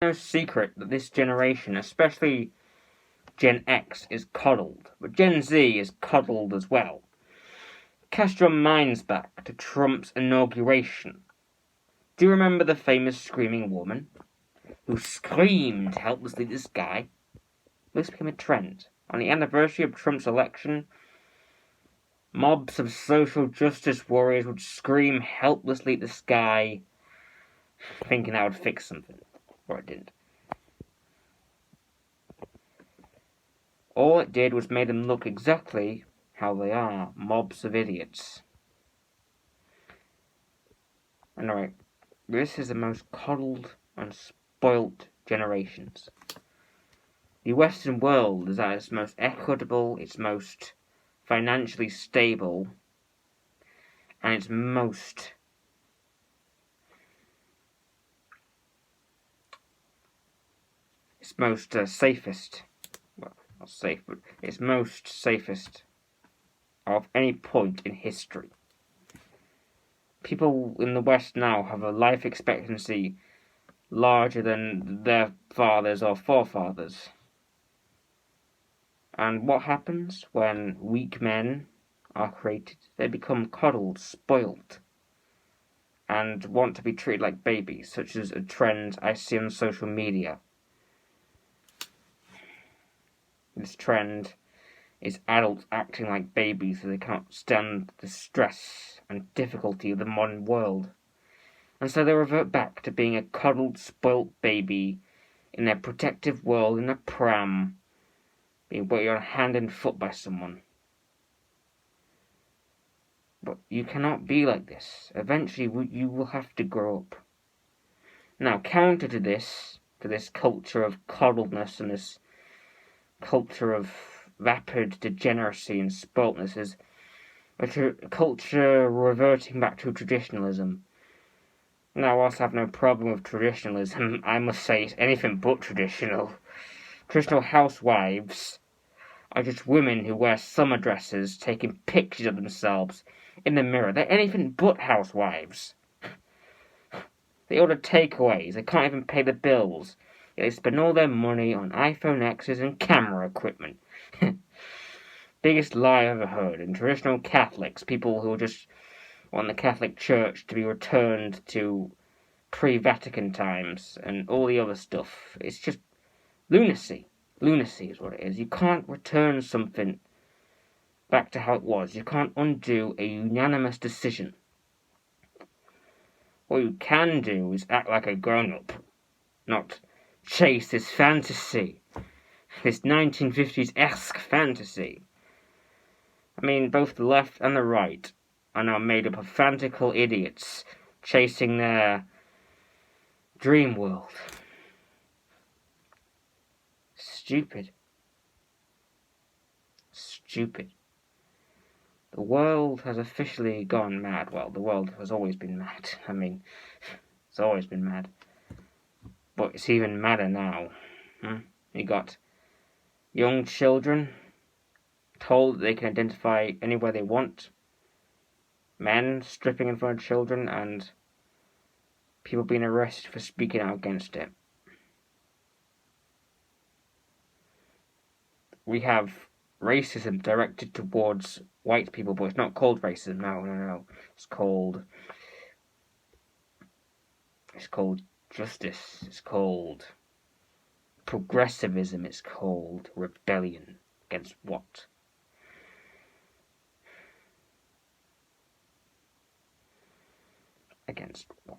No secret that this generation, especially Gen X, is coddled, but Gen Z is coddled as well. Cast your minds back to Trump's inauguration. Do you remember the famous screaming woman who screamed helplessly at the sky? This became a trend. On the anniversary of Trump's election, mobs of social justice warriors would scream helplessly at the sky, thinking that would fix something, or it didn't. All it did was made them look exactly how they are, mobs of idiots. Anyway, this is the most coddled and spoilt generations. The Western world is at its most equitable, its most financially stable, and its most safest, well, not safe, but its most safest of any point in history. People in the West now have a life expectancy larger than their fathers or forefathers. And what happens when weak men are created? They become coddled, spoilt, and want to be treated like babies, such as a trend I see on social media. This trend is adults acting like babies so they can't stand the stress and difficulty of the modern world. And so they revert back to being a coddled, spoilt baby in their protective world in a pram, being put on hand and foot by someone. But you cannot be like this. Eventually you will have to grow up. Now, counter to this culture of coddledness and this culture of rapid degeneracy and spoiltness, is a culture reverting back to traditionalism. Now, whilst I have no problem with traditionalism, I must say it's anything but traditional. Traditional housewives are just women who wear summer dresses, taking pictures of themselves in the mirror. They're anything but housewives. They order takeaways, they can't even pay the bills. Yet they spend all their money on iPhone X's and camera equipment. Biggest lie I've ever heard. And traditional Catholics, people who just want the Catholic Church to be returned to pre-Vatican times and all the other stuff. It's just lunacy. Lunacy is what it is. You can't return something back to how it was. You can't undo a unanimous decision. What you can do is act like a grown-up, not chase this fantasy, this 1950s-esque fantasy. I mean, both the left and the right are now made up of fanatical idiots chasing their dream world. Stupid. The world has officially gone mad. Well, the world has always been mad. I mean, it's always been mad. But it's even madder now. You got young children told that they can identify anywhere they want. Men stripping in front of children, and people being arrested for speaking out against it. We have racism directed towards white people, but it's not called racism. No. It's called justice. It's called progressivism. It's called rebellion. Against what? Against what?